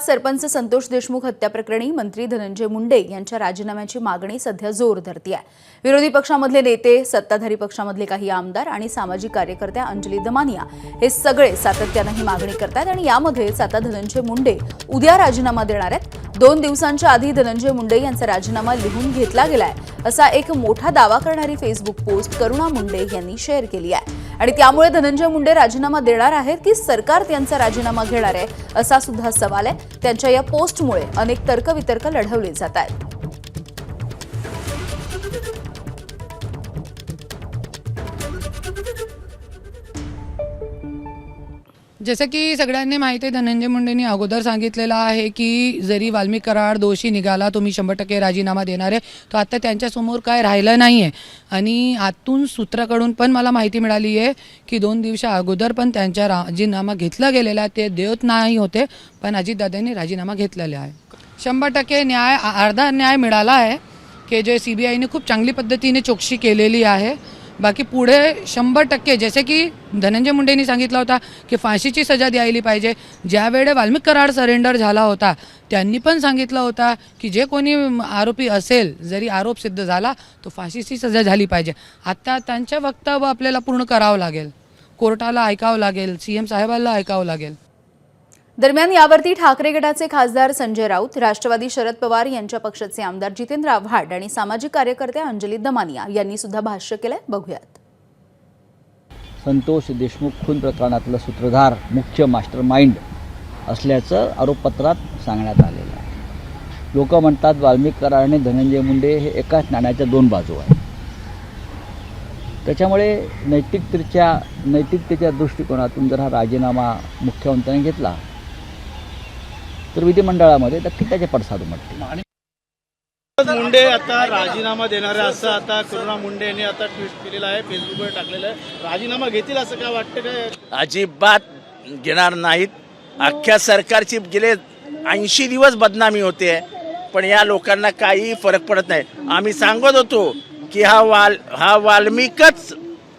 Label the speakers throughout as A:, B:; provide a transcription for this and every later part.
A: सरपंच संतोष देशमुख हत्या प्रकरणी मंत्री धनंजय मुंडे यांच्या राजीनाम्याची मागणी सध्या जोर धरते आहे। विरोधी पक्षामधले नेते, सत्ताधारी पक्षामधले काही आमदार आणि सामाजिक कार्यकर्त्या अंजली दमानिया हे सगळे सातत्याने ही मागणी करतात आणि यामध्येच आता धनंजय मुंडे उद्या राजीनामा देणार आहेत। 2 दिवसांच्या आधी धनंजय मुंडे यांचा राजीनामा लिहून घेतला गेलाय असा एक मोठा दावा करणारी फेसबुक पोस्ट करुणा मुंडे यांनी शेअर केली आहे आणि त्यामुळे धनंजय मुंडे राजीनामा देणार आहेत की सरकार त्यांचा राजीनामा घेणार आहे असा सुद्धा सवाल आहे। त्यांच्या या पोस्टमुळे अनेक तर्कवितर्क लढवले जात आहेत।
B: जसं की सगळ्यांनी माहिती आहे, धनंजय मुंडेंनी अगोदर सांगितलेलं आहे की जरी वाल्मिक कराड दोषी निघाला तुम्ही 100% राजीनामा देणार आहे, तो आता त्यांच्यासमोर काय राहिलं नाही आहे। आणि आतून सूत्राकडून पण मला माहिती मिळाली आहे की 2 दिवसा अगोदर पण त्यांचा राजीनामा घेतला गेलेला आहे, ते देत नाही होते पण अजितदादांनी राजीनामा घेतलेला आहे। 100% न्याय, अर्धा न्याय मिळाला आहे की जे CBIने खूप चांगली पद्धतीने चौकशी केलेली आहे। बाकी पुढे 100% जसे की धनंजय मुंडेंनी सांगितलं होता की फाशीची सजा द्यायला पाहिजे। ज्यावेळे वाल्मिक कराड सरेंडर झाला होता त्यांनी पण सांगितलं होता की जे कोणी आरोपी असेल, जरी आरोप सिद्ध झाला तो फाशीची सजा झाली पाहिजे। आता त्यांच्या वक्तव्य आपल्याला पूर्ण करावं लागेल, कोर्टाला ऐकावं लागेल, CM साहेबांना ऐकावं लागेल।
A: दरम्यान यावरती ठाकरे गटाचे खासदार संजय राऊत, राष्ट्रवादी शरद पवार यांच्या पक्षाचे आमदार जितेंद्र आव्हाड आणि सामाजिक कार्यकर्त्या अंजली दमानिया यांनी सुद्धा भाष्य केलंय, बघूयात।
C: संतोष देशमुख खून प्रकरणातलं सूत्रधार मुख्य मास्टरमाइंड असल्याचं आरोपपत्रात सांगण्यात आलेलं आहे। लोक म्हणतात वाल्मिक कराड आणि धनंजय मुंडे हे एकाच नाण्याच्या 2 बाजू आहेत। त्याच्यामुळे नैतिकतेच्या दृष्टिकोनातून जर हा राजीनामा मुख्यमंत्र्यांनी घेतला तर विधिमंडळामध्ये नक्की त्याचे पडसाद उमटतील।
D: मुंडे आता राजीनामा देणार आहे असं आता करुणा मुंडे यांनी आता ट्विट केलेलं आहे, फेसबुकवर टाकलेलं आहे। राजीनामा घेतील असं काय वाटतं? काय
E: अजिबात घेणार नाहीत। अख्ख्या सरकारची गेले 80 दिवस बदनामी होते पण या लोकांना काही फरक पडत नाही। आम्ही सांगत होतो की हा वाल्मिकच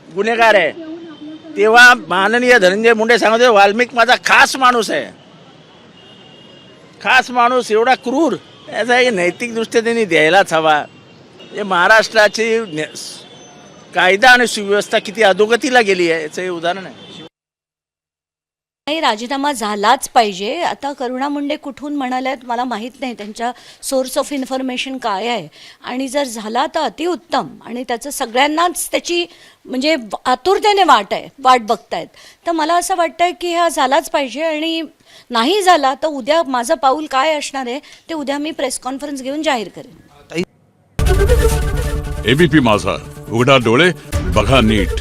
E: गुन्हेगार आहे, तेव्हा माननीय धनंजय मुंडे सांगत होते वाल्मिक माझा खास माणूस आहे, खास माणूस एवढा क्रूर, याचा एक नैतिक दृष्ट्या त्यांनी द्यायलाच हवा। हे महाराष्ट्राची कायदा आणि सुव्यवस्था किती अधोगतीला गेली आहे याचं हे उदाहरण आहे।
F: राजीनामा झालाच पाहिजे। आता करुणा मुंडे कुठून म्हणाल्यात मला माहीत नाही, त्यांच्या सोर्स ऑफ इन्फॉर्मेशन काय आहे, आणि जर झाला तर अतिउत्तम आणि त्याचं सगळ्यांनाच त्याची म्हणजे आतुरतेने वाट बघतायत। तर मला असं वाटतंय की हा झालाच पाहिजे आणि नाही झाला तर उद्या माझं पाऊल काय असणार आहे ते उद्या मी प्रेस कॉन्फरन्स घेऊन जाहीर करेन।
G: ABP माझा, उघडा डोळे बघा नीट।